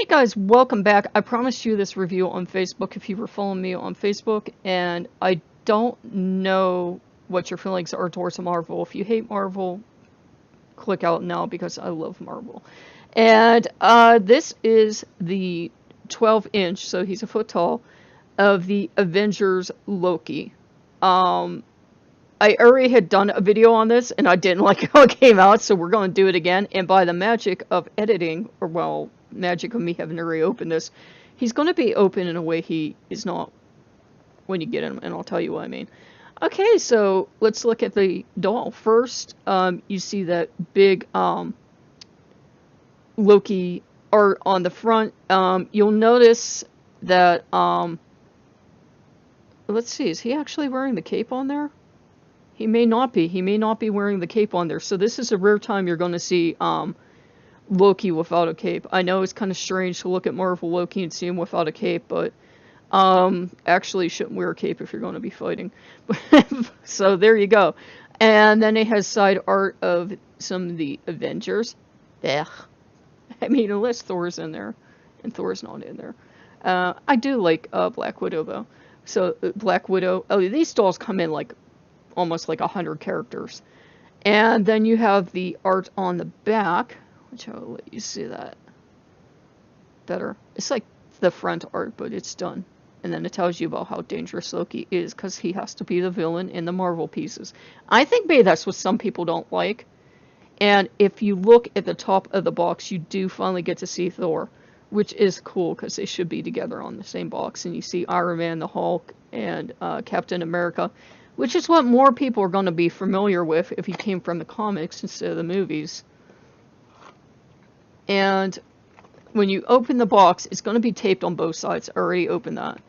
Hey guys, welcome back. I promised you this review on Facebook if you were following me on Facebook, and I don't know what your feelings are towards Marvel. If you hate Marvel, click out now because I love Marvel. And this is the 12-inch, so he's a foot tall, of the Avengers Loki. I already had done a video on this and I didn't like how it came out, so we're going to do it again. And by the magic of editing, or well, magic of me having already opened this, he's going to be open in a way he is not when you get him, and I'll tell you what I mean. Okay, so let's look at the doll. First, you see that big Loki art on the front. You'll notice that, let's see, is he actually wearing the cape on there? He may not be. He may not be wearing the cape on there. So this is a rare time you're going to see Loki without a cape. I know it's kind of strange to look at Marvel Loki and see him without a cape, but actually you shouldn't wear a cape if you're going to be fighting. So there you go. And then it has side art of some of the Avengers. Ugh. I mean, unless Thor's in there, and Thor's not in there. I do like Black Widow, though. So Black Widow. Oh, these dolls come in like almost like 100 characters. And then you have the art on the back, which I will let you see that better. It's like the front art, but it's done. And then it tells you about how dangerous Loki is, because he has to be the villain in the Marvel pieces. I think maybe that's what some people don't like. And if you look at the top of the box, you do finally get to see Thor, which is cool, because they should be together on the same box. And you see Iron Man, the Hulk, and Captain America, which is what more people are going to be familiar with if he came from the comics instead of the movies. And when you open the box, it's going to be taped on both sides. I already opened that.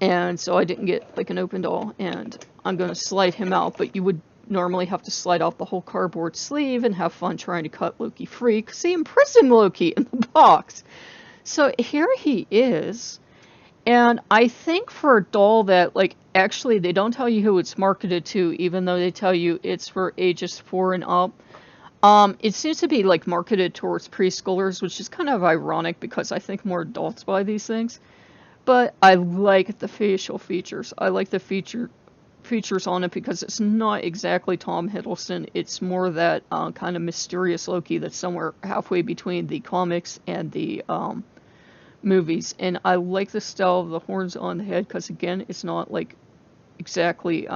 And so I didn't get like an open doll. And I'm going to slide him out, but you would normally have to slide out the whole cardboard sleeve and have fun trying to cut Loki free, because he imprisoned Loki in the box. So here he is. And I think for a doll that, like, actually they don't tell you who it's marketed to, even though they tell you it's for ages 4 and up. It seems to be, like, marketed towards preschoolers, which is kind of ironic because I think more adults buy these things. But I like the facial features. I like the features on it because it's not exactly Tom Hiddleston. It's more that kind of mysterious Loki that's somewhere halfway between the comics and the movies. And I like the style of the horns on the head because, again, it's not like exactly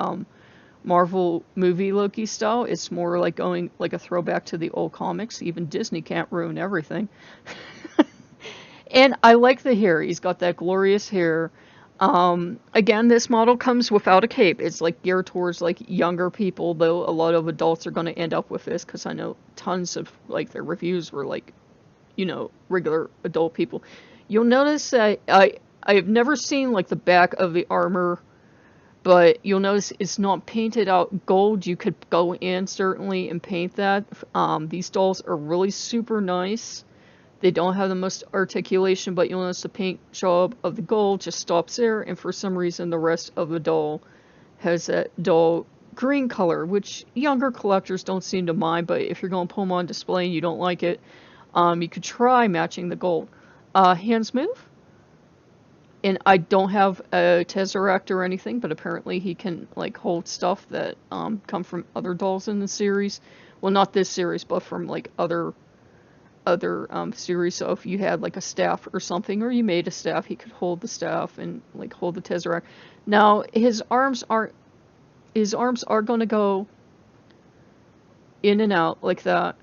Marvel movie Loki style. It's more like going like a throwback to the old comics. Even Disney can't ruin everything. And I like the hair. He's got that glorious hair. Again, this model comes without a cape. It's like geared towards like younger people, though a lot of adults are going to end up with this, because I know tons of like their reviews were like, you know, regular adult people. You'll notice I have never seen like the back of the armor, but you'll notice it's not painted out gold. You could go in certainly and paint that. These dolls are really super nice. They don't have the most articulation, but you'll notice the paint job of the gold just stops there, and for some reason the rest of the doll has that dull green color, which younger collectors don't seem to mind, but if you're going to put them on display and you don't like it, you could try matching the gold. Hands move. And I don't have a Tesseract or anything, but apparently he can like hold stuff that come from other dolls in the series. Well, not this series, but from like other series. So if you had like a staff or something, or you made a staff, he could hold the staff and like hold the Tesseract. Now his arms are going to go in and out like that,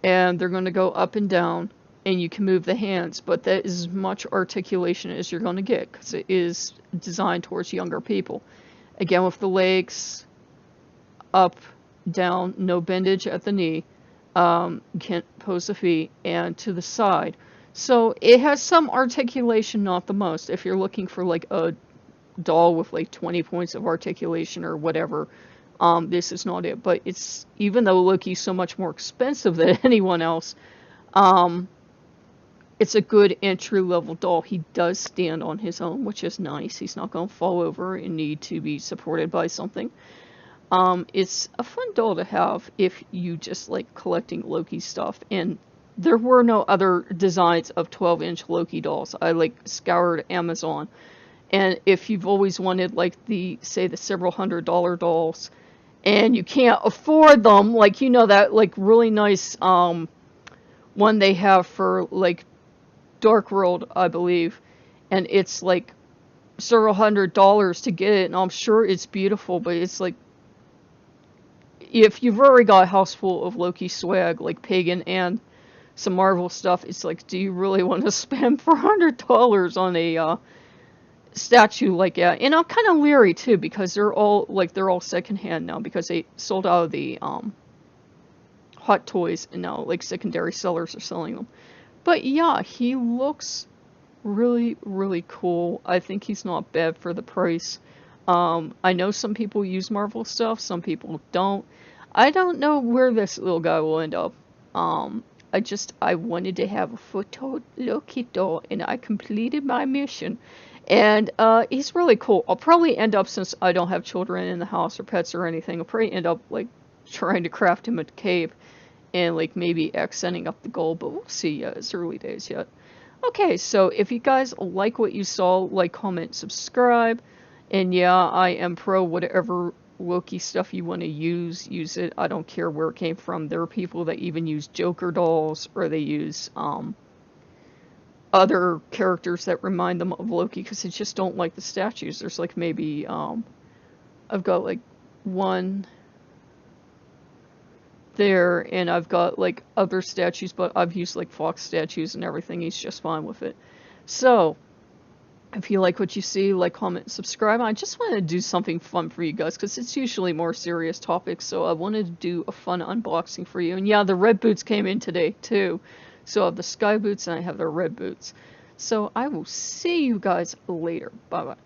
and they're going to go up and down, and you can move the hands, but that is as much articulation as you're going to get because it is designed towards younger people. Again, with the legs up, down, no bendage at the knee. You can't pose the feet, and to the side. So it has some articulation, not the most. If you're looking for like a doll with like 20 points of articulation or whatever, this is not it. But it's, even though Loki's so much more expensive than anyone else, it's a good entry-level doll. He does stand on his own, which is nice. He's not going to fall over and need to be supported by something. It's a fun doll to have if you just like collecting Loki stuff, and there were no other designs of 12-inch Loki dolls. I like scoured Amazon. And if you've always wanted like the, say, the several $100 dolls and you can't afford them, like, you know, that like really nice one they have for like Dark World, I believe, and it's like several $100 to get it, and I'm sure it's beautiful, but it's like, if you've already got a house full of Loki swag, like Pagan and some Marvel stuff, it's like, do you really want to spend $400 on a statue like that? And I'm kind of leery too, because they're all secondhand now, because they sold out of the Hot Toys, and now like secondary sellers are selling them. But yeah, he looks really, really cool. I think he's not bad for the price. I know some people use Marvel stuff, some people don't. I don't know where this little guy will end up. I wanted to have a photo Loki doll, and I completed my mission. And he's really cool. I'll probably end up, since I don't have children in the house or pets or anything, I'll probably end up like trying to craft him a cape and like maybe accenting up the gold, but we'll see. Yeah, it's early days yet. Okay, so if you guys like what you saw, like, comment, subscribe. And yeah, I am pro whatever Loki stuff you want to use it. I don't care where it came from. There are people that even use Joker dolls, or they use other characters that remind them of Loki, because they just don't like the statues. There's like maybe I've got like one there, and I've got like other statues, but I've used like Fox statues and everything. He's just fine with it. So if you like what you see, like, comment, subscribe. I just wanted to do something fun for you guys, because it's usually more serious topics, so I wanted to do a fun unboxing for you. And yeah, the red boots came in today too. So I have the sky boots and I have the red boots. So I will see you guys later. Bye bye.